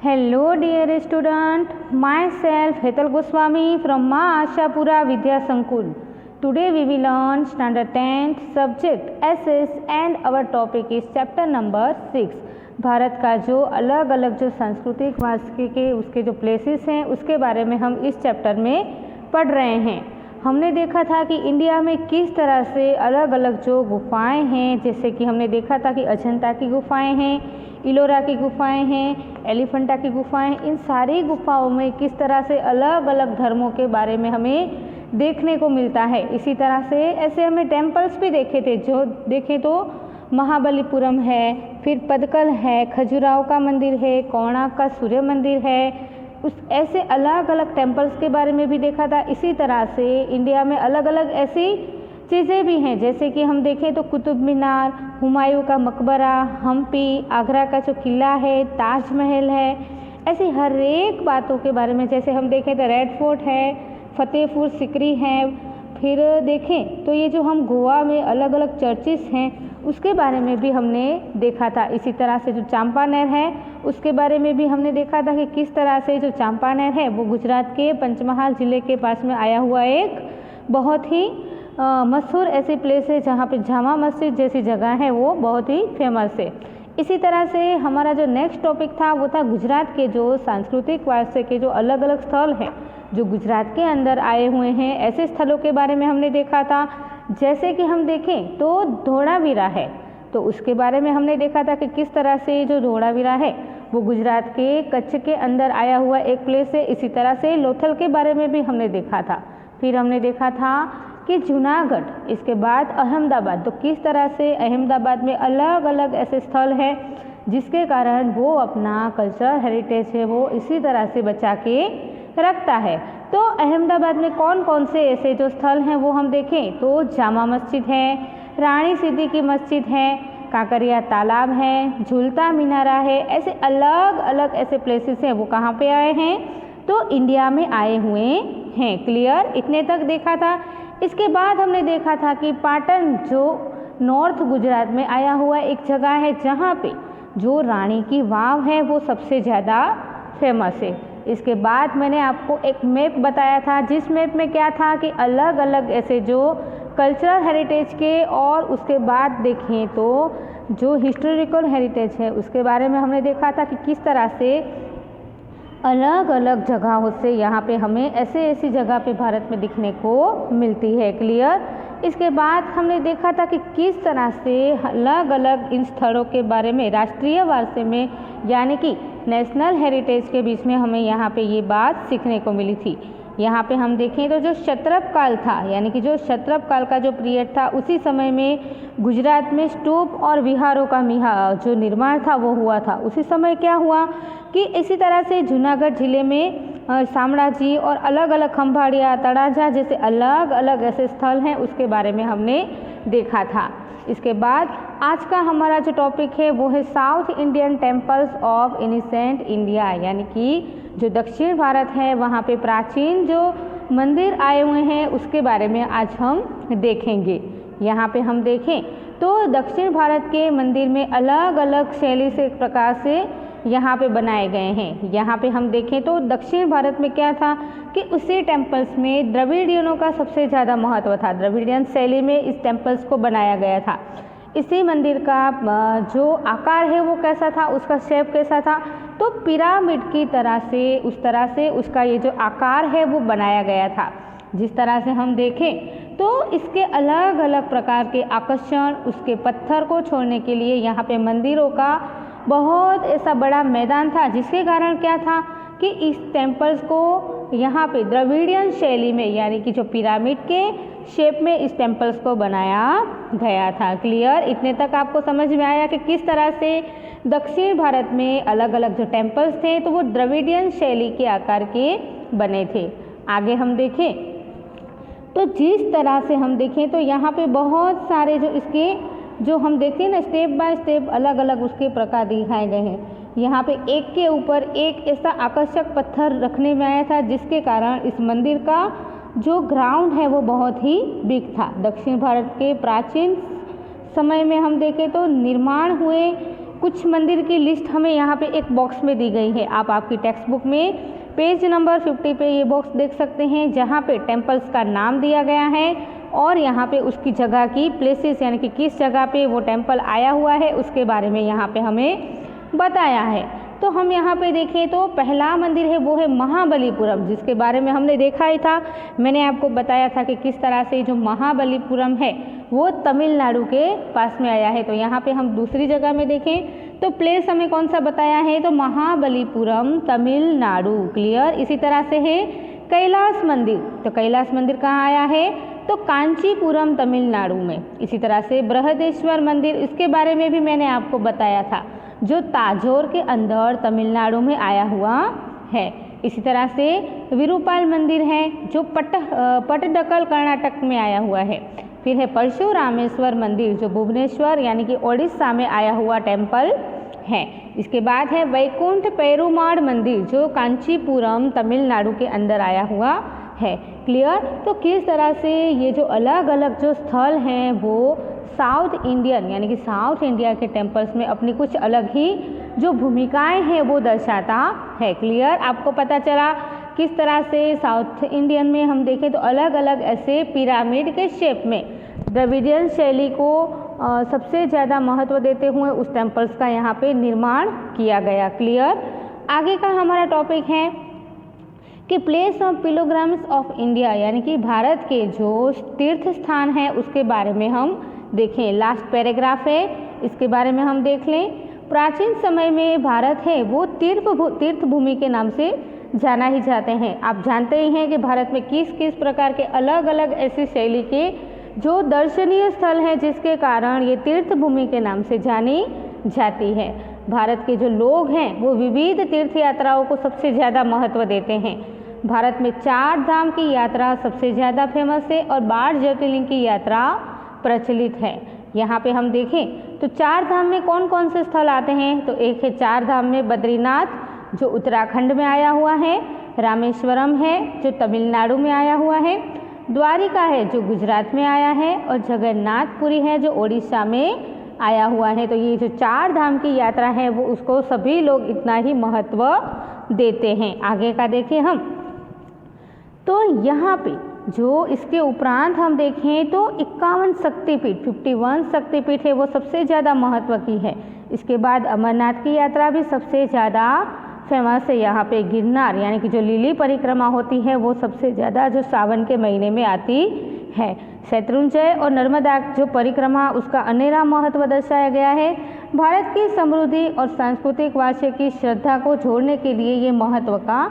Hello dear student, myself Hetal Goswami from Ma Ashapura Vidya Sankul. Today we will learn standard 10th subject SS and our topic is chapter number 6. Bharat का जो अलग अलग जो सांस्कृतिक वारसे के उसके जो प्लेसेस हैं उसके बारे में हम इस चैप्टर में पढ़ रहे हैं। हमने देखा था कि इंडिया में किस तरह से अलग अलग जो गुफाएं हैं, जैसे कि हमने देखा था कि अजंता की गुफाएं हैं, इलोरा की गुफाएं हैं, एलिफेंटा की गुफाएं, इन सारी गुफाओं में किस तरह से अलग अलग धर्मों के बारे में हमें देखने को मिलता है। इसी तरह से ऐसे हमें टेम्पल्स भी देखे थे, जो देखें तो महाबलीपुरम है, फिर पदकल है, खजुराहो का मंदिर है, कोणार्क का सूर्य मंदिर है, उस ऐसे अलग अलग टेम्पल्स के बारे में भी देखा था। इसी तरह से इंडिया में अलग अलग ऐसी चीज़ें भी हैं, जैसे कि हम देखें तो कुतुब मीनार, हुमायूं का मकबरा, हम्पी, आगरा का जो किला है, ताजमहल है, ऐसी हर एक बातों के बारे में। जैसे हम देखें तो रेड फोर्ट है, फतेहपुर सिकरी है, फिर देखें तो ये जो हम गोवा में अलग अलग चर्चिस हैं उसके बारे में भी हमने देखा था। इसी तरह से जो चंपानेर है उसके बारे में भी हमने देखा था कि किस तरह से जो चंपानेर है वो गुजरात के पंचमहाल ज़िले के पास में आया हुआ एक बहुत ही मशहूर ऐसी प्लेस है जहाँ पे जामा मस्जिद जैसी जगह है, वो बहुत ही फेमस है। इसी तरह से हमारा जो नेक्स्ट टॉपिक था वो था गुजरात के जो सांस्कृतिक वारसे के जो अलग अलग स्थल हैं जो गुजरात के अंदर आए हुए हैं, ऐसे स्थलों के बारे में हमने देखा था। जैसे कि हम देखें तो धोलावीरा है, तो उसके बारे में हमने देखा था कि किस तरह से जो धोलावीरा है वो गुजरात के कच्छ के अंदर आया हुआ एक प्लेस है। इसी तरह से लोथल के बारे में भी हमने देखा था। फिर हमने देखा था कि जूनागढ़, इसके बाद अहमदाबाद, तो किस तरह से अहमदाबाद में अलग अलग ऐसे स्थल हैं जिसके कारण वो अपना कल्चरल हेरिटेज है वो इसी तरह से बचा के रखता है। तो अहमदाबाद में कौन कौन से ऐसे जो स्थल हैं वो हम देखें तो जामा मस्जिद है, रानी सिद्दी की मस्जिद है, कांकरिया तालाब है, झूलता मीनारा है, ऐसे अलग अलग ऐसे प्लेसेस हैं वो कहाँ पे आए हैं तो इंडिया में आए हुए हैं। क्लियर, इतने तक देखा था। इसके बाद हमने देखा था कि पाटन जो नॉर्थ गुजरात में आया हुआ एक जगह है जहाँ पे जो रानी की वाव है वो सबसे ज़्यादा फेमस है। इसके बाद मैंने आपको एक मैप बताया था, जिस मैप में क्या था कि अलग अलग ऐसे जो कल्चरल हेरिटेज के और उसके बाद देखें तो जो हिस्टोरिकल हेरिटेज है उसके बारे में हमने देखा था कि किस तरह से अलग अलग जगहों से यहाँ पे हमें ऐसी जगह पे भारत में दिखने को मिलती है। क्लियर। इसके बाद हमने देखा था कि किस तरह से अलग अलग इन स्थलों के बारे में राष्ट्रीय वारसे में यानी कि नेशनल हेरिटेज के बीच में हमें यहाँ पे ये बात सीखने को मिली थी। यहाँ पे हम देखें तो जो क्षत्रप काल था, यानी कि जो क्षत्रप काल का जो पीरियड था, उसी समय में गुजरात में स्तूप और विहारों का जो निर्माण था वो हुआ था। उसी समय क्या हुआ कि इसी तरह से जूनागढ़ जिले में शामળાજી और अलग अलग खंभाड़िया, तड़ाजा जैसे अलग अलग ऐसे स्थल हैं उसके बारे में हमने देखा था। इसके बाद आज का हमारा जो टॉपिक है वो है south Indian temples of ancient India, यानी कि जो दक्षिण भारत है वहाँ पे प्राचीन जो मंदिर आए हुए हैं उसके बारे में आज हम देखेंगे। यहाँ पे हम देखें तो दक्षिण भारत के मंदिर में अलग अलग शैली से प्रकार से यहाँ पे बनाए गए हैं। यहाँ पे हम देखें तो दक्षिण भारत में क्या था कि उसी टेम्पल्स में द्रविडियनों का सबसे ज़्यादा महत्व था। द्रविडियन शैली में इस टेम्पल्स को बनाया गया था। इसी मंदिर का जो आकार है वो कैसा था, उसका शेप कैसा था, तो पिरामिड की तरह से उस तरह से उसका ये जो आकार है वो बनाया गया था। जिस तरह से हम देखें तो इसके अलग अलग प्रकार के आकर्षण, उसके पत्थर को छोड़ने के लिए यहाँ पे मंदिरों का बहुत ऐसा बड़ा मैदान था, जिसके कारण क्या था कि इस टेम्पल्स को यहाँ पे द्रविडियन शैली में यानी कि जो पिरामिड के शेप में इस टेम्पल्स को बनाया गया था। क्लियर, इतने तक आपको समझ में आया कि किस तरह से दक्षिण भारत में अलग अलग जो टेम्पल्स थे तो वो द्रविडियन शैली के आकार के बने थे। आगे हम देखें तो जिस तरह से हम देखें तो यहाँ पे बहुत सारे जो इसके जो हम देखते हैं ना स्टेप बाय स्टेप अलग अलग उसके प्रकार दिखाए गए हैं। यहाँ पे एक के ऊपर एक ऐसा आकर्षक पत्थर रखने में आया था, जिसके कारण इस मंदिर का जो ग्राउंड है वो बहुत ही बिग था। दक्षिण भारत के प्राचीन समय में हम देखें तो निर्माण हुए कुछ मंदिर की लिस्ट हमें यहाँ पे एक बॉक्स में दी गई है। आप आपकी टेक्स्ट बुक में पेज नंबर 50 पे ये बॉक्स देख सकते हैं, जहाँ पे टेम्पल्स का नाम दिया गया है और यहाँ पे उसकी जगह की प्लेसेस यानी कि किस जगह पे वो टेम्पल आया हुआ है उसके बारे में यहाँ पे हमें बताया है। तो हम यहाँ पे देखें तो पहला मंदिर है वो है महाबलीपुरम, जिसके बारे में हमने देखा ही था। मैंने आपको बताया था कि किस तरह से जो महाबलीपुरम है वो तमिलनाडु के पास में आया है। तो यहाँ पे हम दूसरी जगह में देखें तो प्लेस हमें कौन सा बताया है, तो महाबलीपुरम तमिलनाडु। क्लियर। इसी तरह से है कैलाश मंदिर, तो कैलाश मंदिर कहाँ आया है, तो कांचीपुरम तमिलनाडु में। इसी तरह से बृहदेश्वर मंदिर, इसके बारे में भी मैंने आपको बताया था, जो ताजोर के अंदर तमिलनाडु में आया हुआ है। इसी तरह से विरूपाल मंदिर है जो पट्टदकल कर्नाटक में आया हुआ है। फिर है परशुरामेश्वर मंदिर जो भुवनेश्वर यानी कि ओडिशा में आया हुआ टेम्पल है। इसके बाद है वैकुंठ पेरुमाड़ मंदिर जो कांचीपुरम तमिलनाडु के अंदर आया हुआ है। क्लियर। तो किस तरह से ये जो अलग अलग जो स्थल हैं वो साउथ इंडियन यानी कि साउथ इंडिया के टेम्पल्स में अपनी कुछ अलग ही जो भूमिकाएं हैं वो दर्शाता है। क्लियर। आपको पता चला किस तरह से साउथ इंडियन में हम देखें तो अलग अलग ऐसे पिरामिड के शेप में द्रविडियन शैली को सबसे ज़्यादा महत्व देते हुए उस टेम्पल्स का यहाँ पे निर्माण किया गया। क्लियर। आगे का हमारा टॉपिक है कि place of pilgrims of India यानी कि भारत के जो तीर्थ स्थान हैं उसके बारे में हम देखें। लास्ट पैराग्राफ है, इसके बारे में हम देख लें। प्राचीन समय में भारत है वो तीर्थ भूमि के नाम से जाना ही जाते हैं। आप जानते ही हैं कि भारत में किस किस प्रकार के अलग अलग ऐसी शैली के जो दर्शनीय स्थल हैं जिसके कारण ये तीर्थ भूमि के नाम से जानी जाती है। भारत के जो लोग हैं वो विविध तीर्थ यात्राओं को सबसे ज़्यादा महत्व देते हैं। भारत में 4 धाम की यात्रा सबसे ज़्यादा फेमस है और 12 ज्योतिर्लिंग की यात्रा प्रचलित है। यहाँ पे हम देखें तो 4 धाम में कौन कौन से स्थल आते हैं, तो एक है 4 धाम में बद्रीनाथ जो उत्तराखंड में आया हुआ है, रामेश्वरम है जो तमिलनाडु में आया हुआ है, द्वारिका है जो गुजरात में आया है और जगन्नाथपुरी है जो ओडिशा में आया हुआ है। तो ये जो 4 धाम की यात्रा है वो उसको सभी लोग इतना ही महत्व देते हैं। आगे का देखें हम तो यहाँ पे जो इसके उपरांत हम देखें तो 51 शक्तिपीठ 51 शक्तिपीठ है वो सबसे ज़्यादा महत्व की है। इसके बाद अमरनाथ की यात्रा भी सबसे ज़्यादा फेमस है। यहाँ पे गिरनार यानी कि जो लीली परिक्रमा होती है वो सबसे ज़्यादा जो सावन के महीने में आती है। शत्रुंजय और नर्मदा जो परिक्रमा उसका अनेरा महत्व दर्शाया गया है। भारत की समृद्धि और सांस्कृतिक वारसे की श्रद्धा को जोड़ने के लिए ये महत्व का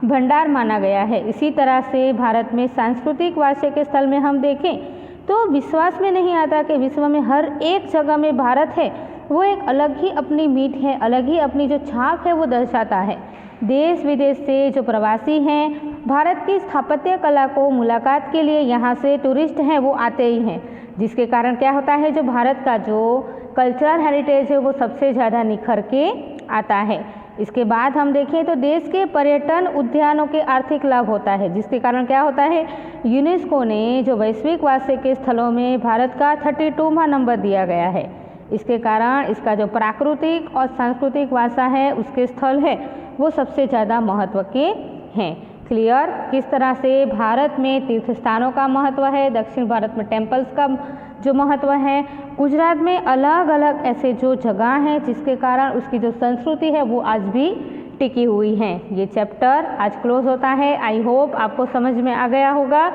भंडार माना गया है। इसी तरह से भारत में सांस्कृतिक वारसे के स्थल में हम देखें तो विश्वास में नहीं आता कि विश्व में हर एक जगह में भारत है वो एक अलग ही अपनी मीट है, अलग ही अपनी जो छाप है वो दर्शाता है। देश विदेश से जो प्रवासी हैं भारत की स्थापत्य कला को मुलाकात के लिए यहाँ से टूरिस्ट हैं वो आते ही हैं, जिसके कारण क्या होता है जो भारत का जो कल्चरल हेरिटेज है वो सबसे ज़्यादा निखर के आता है। इसके बाद हम देखें तो देश के पर्यटन उद्यानों के आर्थिक लाभ होता है, जिसके कारण क्या होता है यूनेस्को ने जो वैश्विक वारसे के स्थलों में भारत का 32वां नंबर दिया गया है। इसके कारण इसका जो प्राकृतिक और सांस्कृतिक वारसा है उसके स्थल है वो सबसे ज़्यादा महत्व के हैं। क्लियर। किस तरह से भारत में तीर्थ स्थानों का महत्व है, दक्षिण भारत में टेम्पल्स का जो महत्व है, गुजरात में अलग अलग ऐसे जो जगह हैं जिसके कारण उसकी जो संस्कृति है वो आज भी टिकी हुई है। ये चैप्टर आज क्लोज होता है। आई होप आपको समझ में आ गया होगा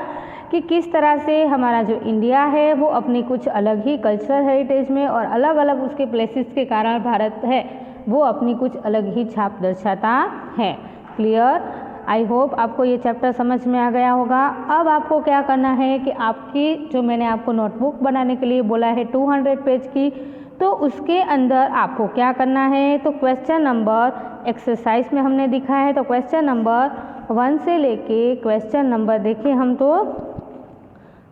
कि किस तरह से हमारा जो इंडिया है वो अपनी कुछ अलग ही कल्चरल हेरिटेज में और अलग अलग उसके प्लेसेस के कारण भारत है वो अपनी कुछ अलग ही छाप दर्शाता है। क्लियर। आई होप आपको ये चैप्टर समझ में आ गया होगा। अब आपको क्या करना है कि आपकी जो मैंने आपको नोटबुक बनाने के लिए बोला है 200 पेज की, तो उसके अंदर आपको क्या करना है, तो क्वेश्चन नंबर एक्सरसाइज में हमने दिखा है, तो क्वेश्चन नंबर 1 से लेके क्वेश्चन नंबर देखिए हम तो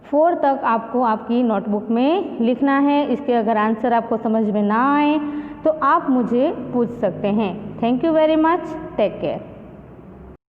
4 तक आपको आपकी नोटबुक में लिखना है। इसके अगर आंसर आपको समझ में ना आए तो आप मुझे पूछ सकते हैं। Thank you very much. Take care.